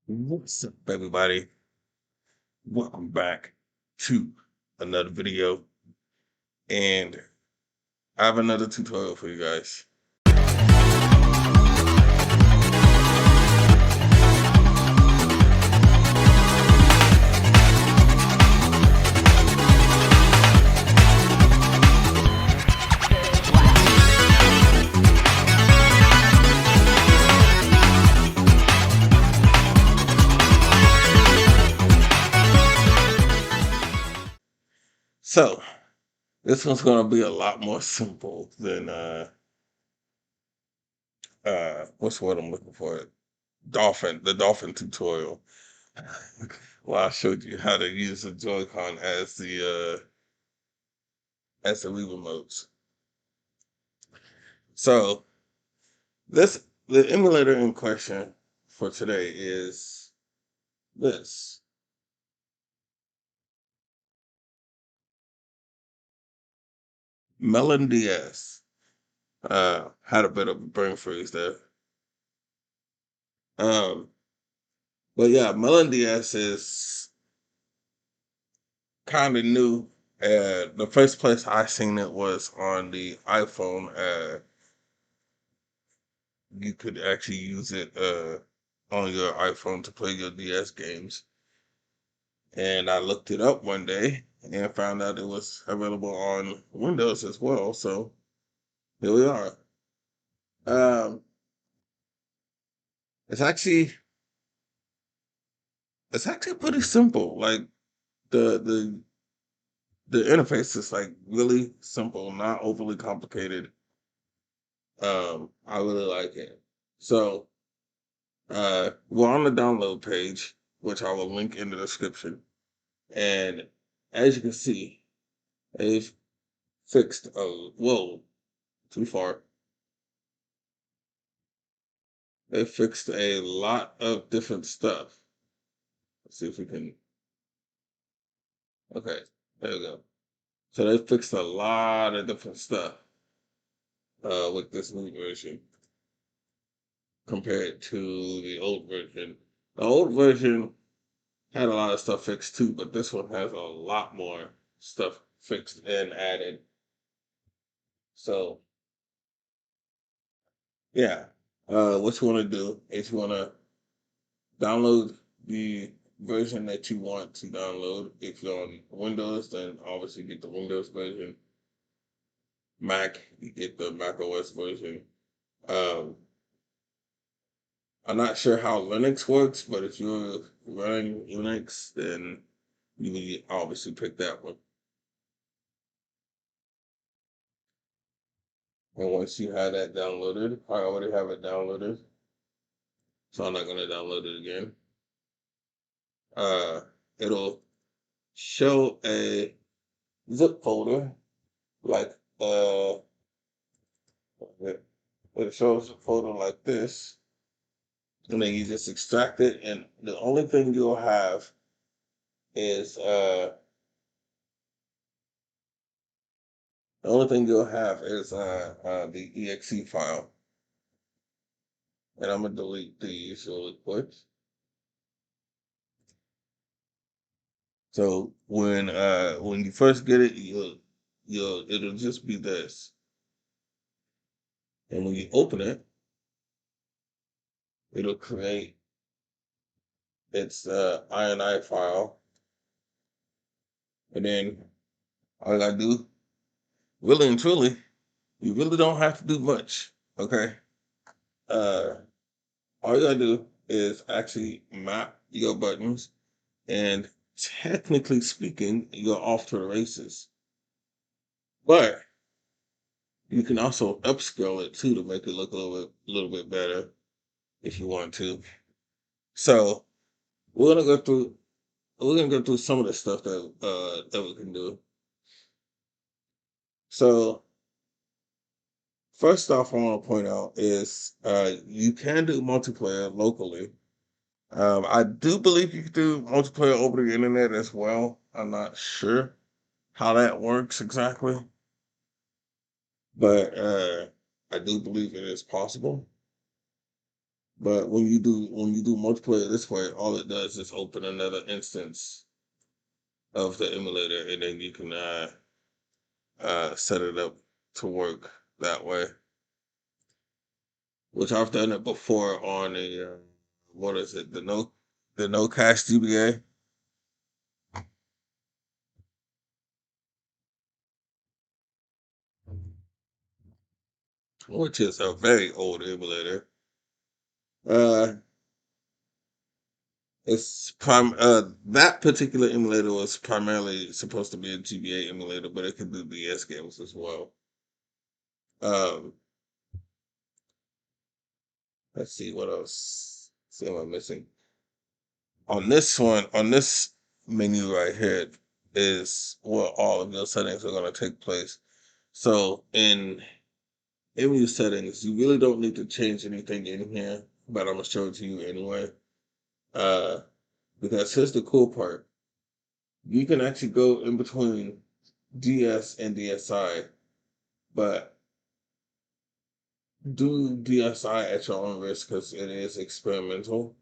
What's up, everybody? Welcome back to another video, and I have another tutorial for you guys. So, this one's going to be a lot more simple than what's what I'm looking for? The Dolphin tutorial. Well, I showed you how to use the Joy-Con as the Wii remotes. So, the emulator in question for today is this. melonDS. Had a bit of a brain freeze there. Um, but yeah, melonDS is kind of new. The first place I seen it was on the iPhone. You could actually use it on your iPhone to play your DS games. And I looked it up one day and found out it was available on Windows as well. So here we are. Um, it's actually pretty simple. Like the the the interface is like really simple, not overly complicated. I really like it. So we're on the download page, which I will link in the description. And as you can see, they've fixed whoa, too far. They fixed a lot of different stuff. Let's see if we can. Okay, there we go. So they fixed a lot of different stuff with this new version compared to the old version. The old version had a lot of stuff fixed too, but this one has a lot more stuff fixed and added. So yeah, what you want to do is you want to download the version that you want to download. If you're on Windows, then obviously get the Windows version. Mac, you get the macOS version. Um, I'm not sure how Linux works, but if you're running Linux, then you would obviously pick that one. And once you have that downloaded, I already have it downloaded, so I'm not going to download it again. Uh, it'll show a zip folder, like it shows a folder like this, and then you just extract it, and the only thing you'll have is the exe file, and I'm gonna delete these really quick. So when you first get it, it'll just be this, and when you open it, it'll create its INI file, and then all you gotta do, really and truly, you really don't have to do much. Okay, uh, all you gotta do is actually map your buttons, and technically speaking, you're off to the races. But you can also upscale it too to make it look little bit better if you want to. So we're gonna go through some of the stuff that we can do. So first off, I want to point out is you can do multiplayer locally. I do believe you can do multiplayer over the internet as well. I'm not sure how that works exactly, but I do believe it is possible. But when you do multiplayer this way, all it does is open another instance of the emulator, and then you can set it up to work that way. Which I've done it before on a what is it, the no cache DBA, which is a very old emulator. Uh, that particular emulator was primarily supposed to be a GBA emulator, but it could do DS games as well. Um, let's see what else. See what I'm missing. On this menu right here is where all of your settings are going to take place. So in menu settings, you really don't need to change anything in here, but I'm gonna show it to you anyway. Uh, because here's the cool part: you can actually go in between DS and DSi, but do DSi at your own risk because it is experimental.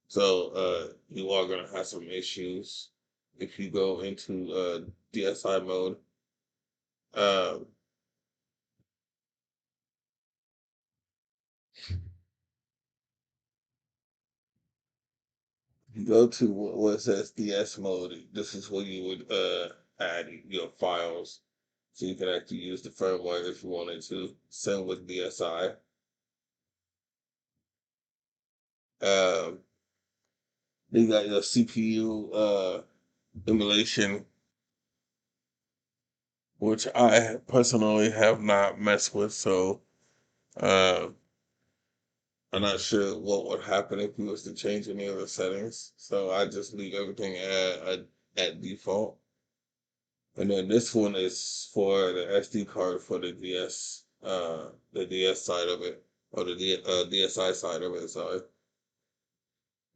So you are gonna have some issues if you go into DSi mode. Um, you go to where it says DS mode. This is where you would add your files, so you can actually use the firmware if you wanted to. Same with DSi. Um, you got your CPU emulation, which I personally have not messed with, so uh, I'm not sure what would happen if you was to change any of the settings. So I just leave everything at default. And then this one is for the SD card for the DS side of it, or the DSi side of it, sorry.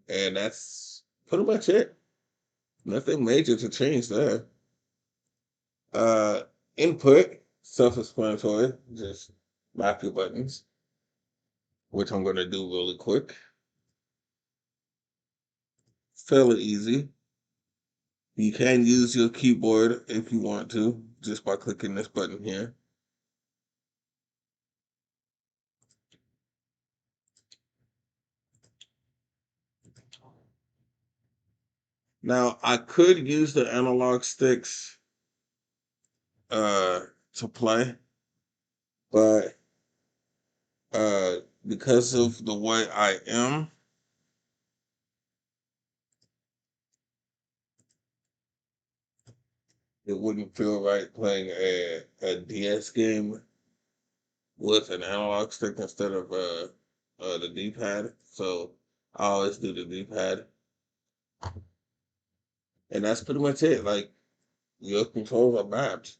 And that's pretty much it. Nothing major to change there. Uh, Input, self-explanatory, just map your buttons, which I'm going to do really quick. Fairly easy. You can use your keyboard if you want to, just by clicking this button here. Now, I could use the analog sticks uh, to play, but because of the way I am, it wouldn't feel right playing a DS game with an analog stick instead of the D pad. So I always do the D pad, and that's pretty much it. Like your controls are mapped,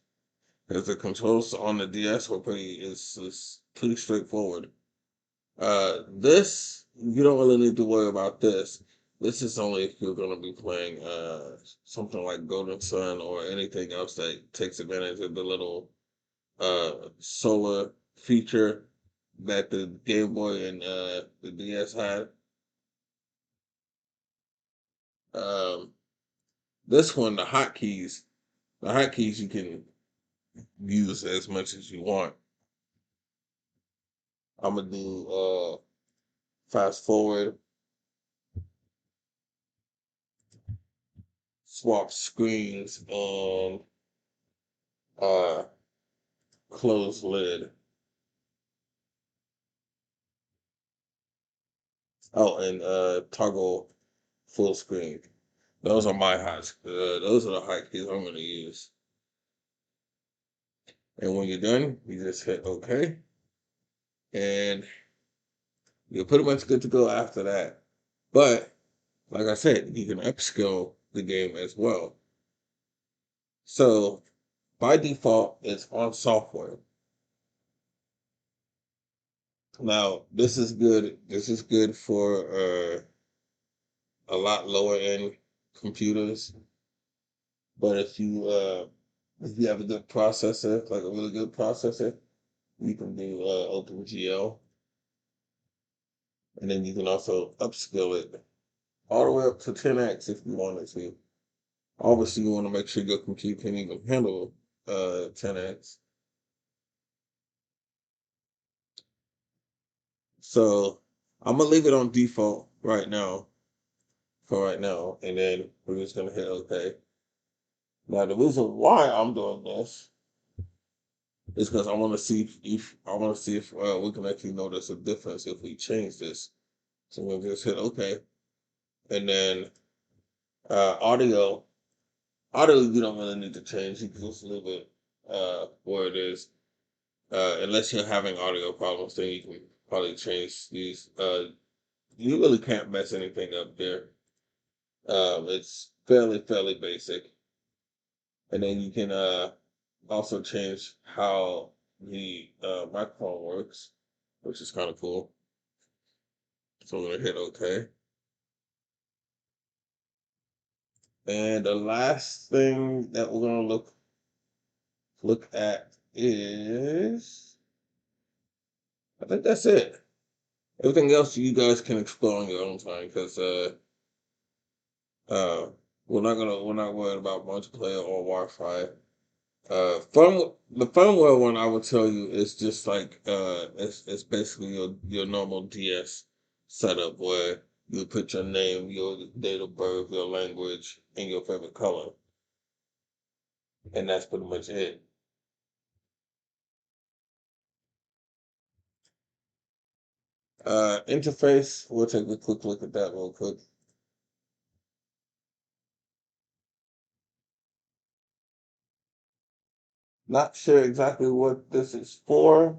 because the controls on the DS were is pretty straightforward. This you don't really need to worry about this. This is only if you're going to be playing something like Golden Sun or anything else that takes advantage of the little solar feature that the Game Boy and the DS had. Um, this one, the hotkeys you can use as much as you want. I'm gonna do fast forward, swap screens, and uh, close lid. Oh, and toggle full screen. Those are my hots. Those are the hotkeys I'm gonna use. And when you're done, you just hit OK, and you're pretty much good to go after that. But like I said, you can upskill the game as well. So by default, it's on software. Now, this is good. This is good for a lot lower end computers. But if you have a good processor, like a really good processor, you can do OpenGL. And then you can also upscale it all the way up to 10x if you wanted to. Obviously, you want to make sure your computer can even handle 10x. So I'm gonna leave it on default right now for right now, and then we're just gonna hit OK. Now the reason why I'm doing this is because I want to see if we can actually notice a difference if we change this. So we'll just hit OK, and then audio. Audio you don't really need to change. You can just leave it where it is. Unless you're having audio problems, then you can probably change these. You really can't mess anything up there. It's fairly basic, and then you can also change how the microphone works, which is kind of cool. So I'm gonna hit OK. And the last thing that we're gonna look at is, I think that's it. Everything else you guys can explore on your own time because uh we're not worried about multiplayer or Wi-Fi. The firmware one I would tell you is just like it's basically your normal DS setup where you put your name, your date of birth, your language, and your favorite color, and that's pretty much it. Interface, we'll take a quick look at that real quick. Not sure exactly what this is for,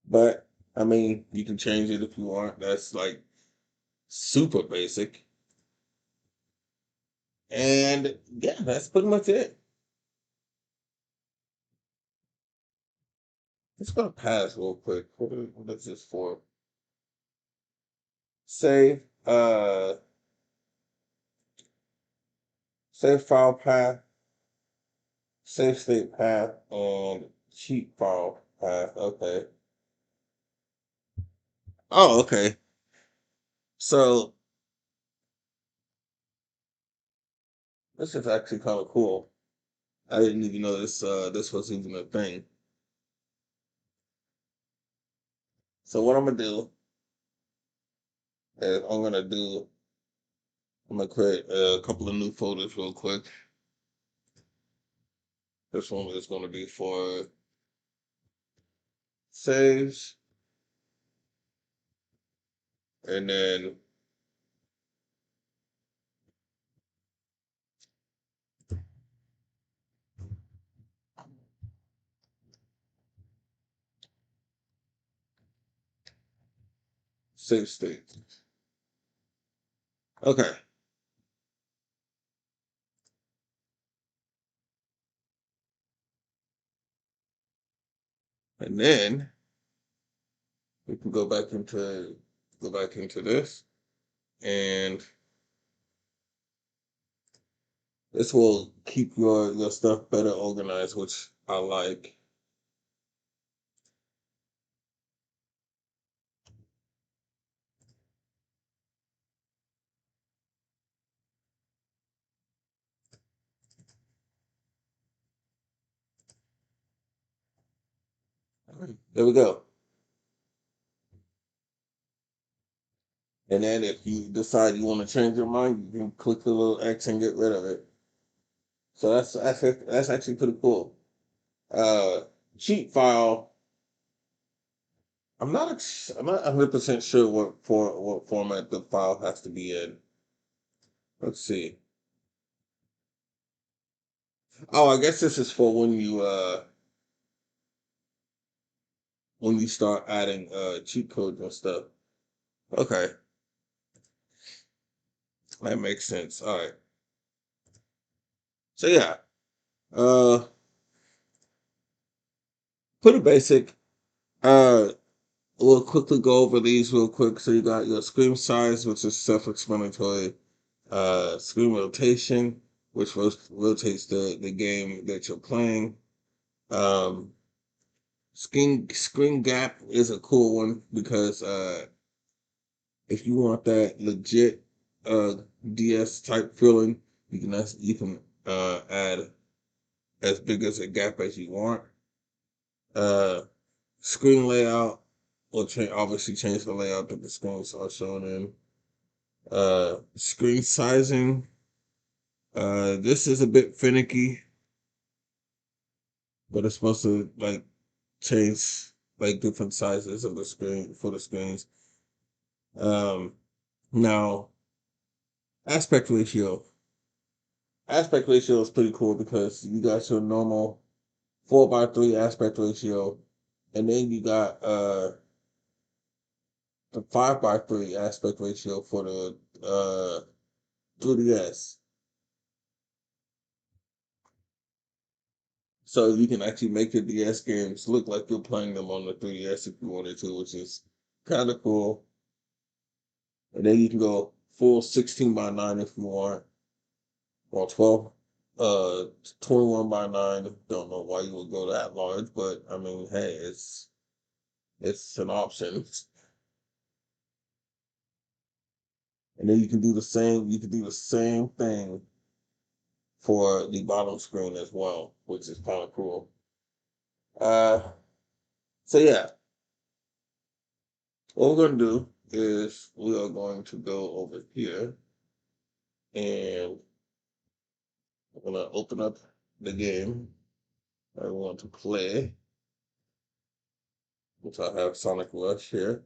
but I mean, you can change it if you want. That's like super basic. And yeah, that's pretty much it. Let's go to pass real quick. What is this for? Save, save file path, save state path, and cheat file path. Okay. Oh, okay. So this is actually kind of cool. I didn't even know this was even a thing. So what I'm gonna do is I'm gonna create a couple of new folders real quick. This one is gonna be for saves, and then save state. Okay. And then we can go back into this, and this will keep your stuff better organized, which I like. There we go. And then if you decide you want to change your mind, you can click the little X and get rid of it. So that's actually pretty cool. Uh, cheat file. I'm not 100% sure what format the file has to be in. Let's see. Oh, I guess this is for when you start adding cheat codes and stuff. Okay, that makes sense. All right. So yeah, uh, pretty basic. Uh, we'll quickly go over these real quick. So you got your screen size, which is self-explanatory. Screen rotation, which rotates the game that you're playing. Um, Screen gap is a cool one because if you want that legit DS type feeling, you can add as big as a gap as you want. Screen layout will obviously change the layout that the screens are shown in. Screen sizing. This is a bit finicky, but it's supposed to like change like different sizes of the screen for the screens. Now aspect ratio. Aspect ratio is pretty cool because you got your normal 4:3 aspect ratio, and then you got the 5:3 aspect ratio for the 3DS. So you can actually make your DS games look like you're playing them on the 3DS if you wanted to, which is kind of cool. And then you can go full 16:9 if you want, or 21:9. Don't know why you would go that large, but I mean, hey, it's an option. And then you can do the same. You can do the same thing for the bottom screen as well, which is kind of cool. So yeah, what we're gonna do is we are going to go over here and we're gonna open up the game I want to play, which I have Sonic Rush here.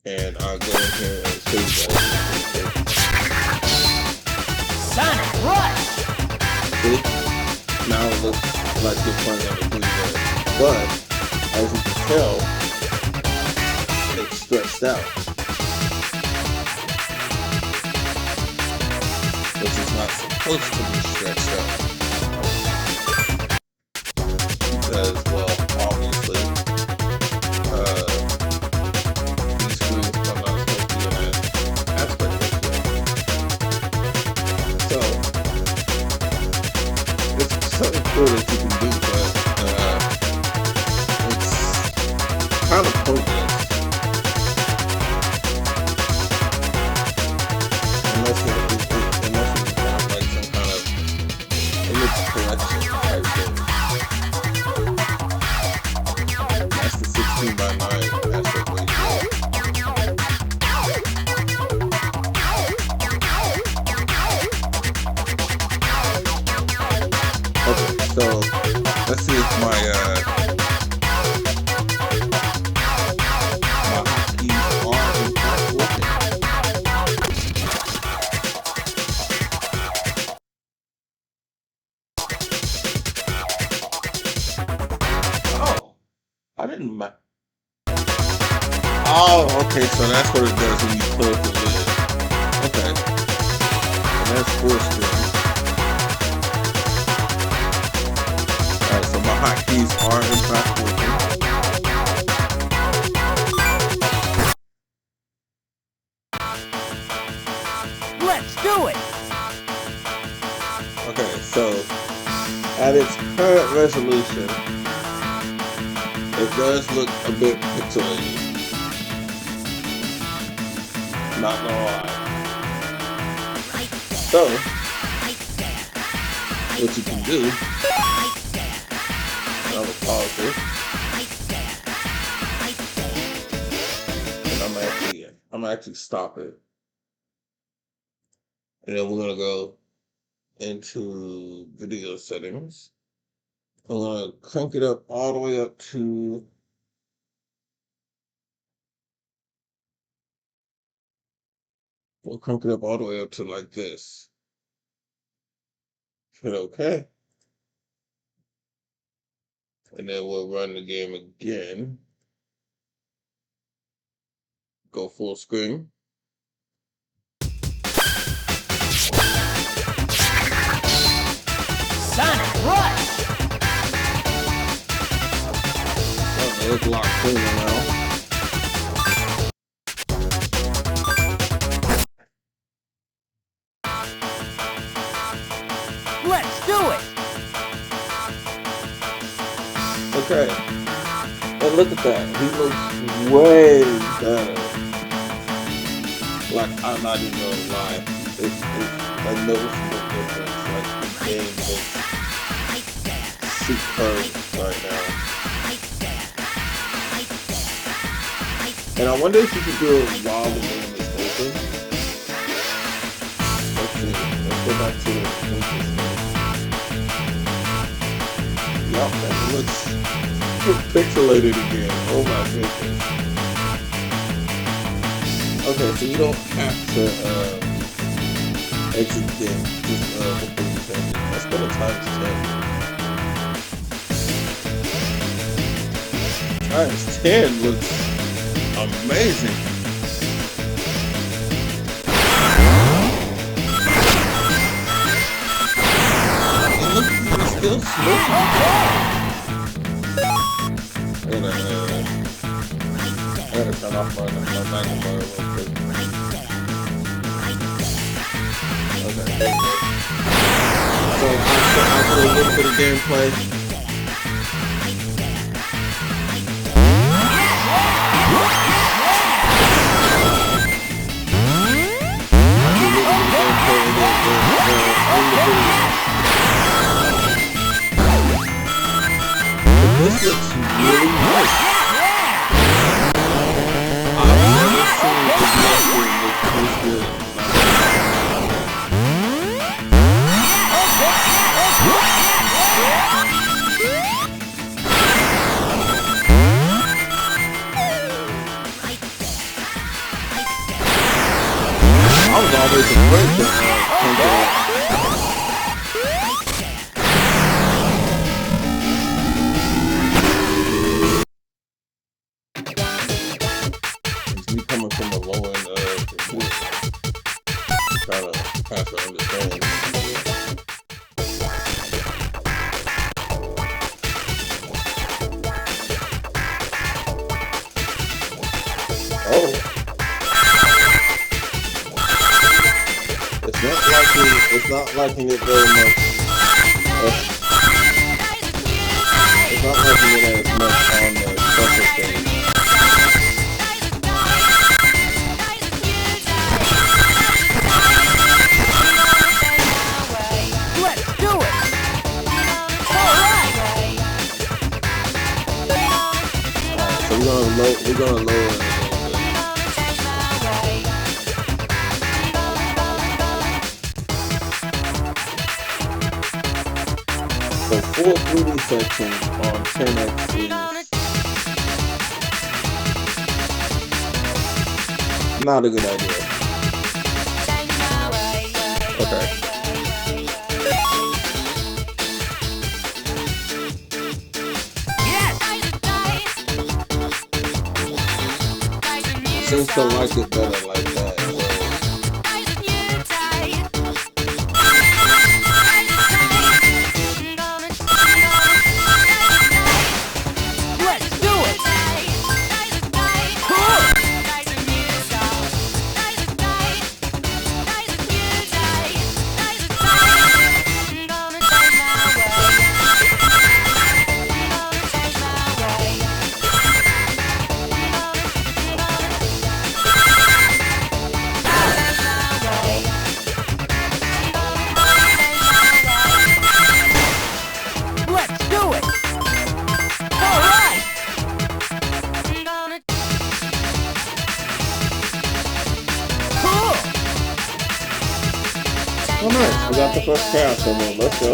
And I'll go in here and show you guys. Sonic Rush! See? Now it looks like you're playing on the 3DS. But, as you can tell, it's stretched out. Which is not supposed to be stretched out. Because, well, obviously, these screens are not supposed to be in an aspect ratio. So, it's something cool that you can do, but it's kind of pointless. Unless you have like some kind of image collection type thing. That's the 16:9 aspect ratio. Okay, so let's see if my hotkeys are in fact working. Oh, I didn't. Oh, okay, so that's what it does when you close the lid. Okay, and that's full screen. Alright, so my hotkeys are in fact working. Let's do it! Okay, so at its current resolution, it does look a bit pixelated. Not gonna lie. So, what you can do, and I'm gonna pause this, and I'm gonna actually stop it. And then we're gonna go into video settings. I'm gonna crank it up all the way up to like this. Hit OK. And then we'll run the game again. Go full screen. Sonic Rush! Starting to look a lot cleaner now. Let's do it! Okay. And look at that. He looks way better. Like, I'm not even gonna lie. It's a noticeable difference. Like, the game looks superb right now. And I wonder if you could do it while the game is open. Let's see. Let's go back to the Windows screen. Yup, and it looks pixelated again. Oh my goodness. Okay, so you don't have to exit the game. Just open the game. Let's go to times 10. Times 10 looks amazing. And look, it's still smooth. I gotta turn off my magnifier real quick. Okay, there we go. So I'll do a little bit of gameplay. This looks really nice. I've never seen a game look this good. I was always afraid to think of me coming from a low end computer, trying to pass to understand. Oh, it's not liking it very much. It's not liking it as much on the special stage. We're gonna lower it a little bit. So 4 3D sections on 10x is not a good idea. Okay. Seems to like it better like that. Let's do it! Oh nice, we got the first cow, so let's go.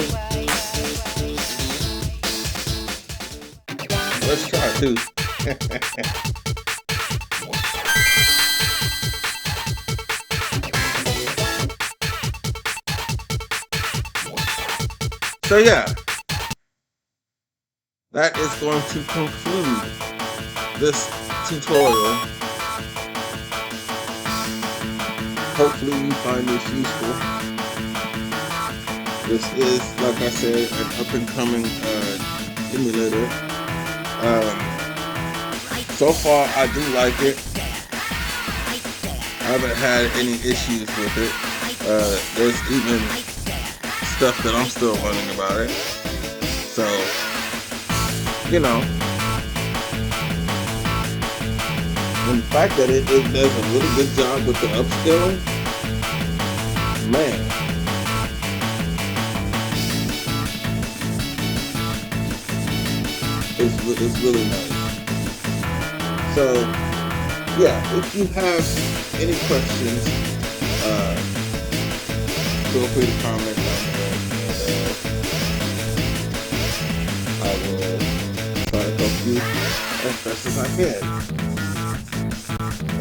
Let's try too. So yeah, that is going to conclude this tutorial. Hopefully you find this useful. This is, like I said, an up-and-coming emulator. So far, I do like it. I haven't had any issues with it. There's even stuff that I'm still learning about it. So, you know, and the fact that it does a really good job with the upscaling, man. It's really nice. So, yeah, if you have any questions, feel free to comment down there, and I will try to help you as best as I can.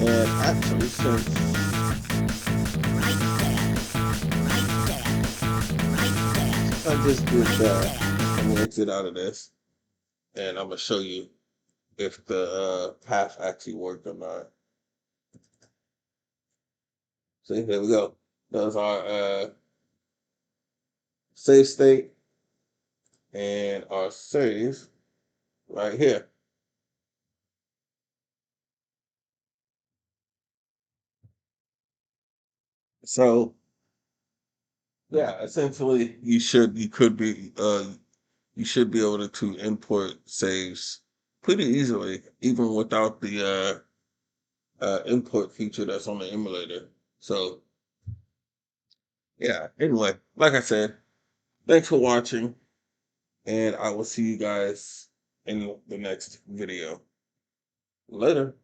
And actually, since I just did that, I'm gonna exit out of this, and I'm gonna show you if the path actually worked or not. See, there we go. Those are save state and our save right here. So yeah, essentially you should be able to import saves pretty easily, even without the import feature that's on the emulator. So yeah, anyway, like I said, thanks for watching, and I will see you guys in the next video. Later.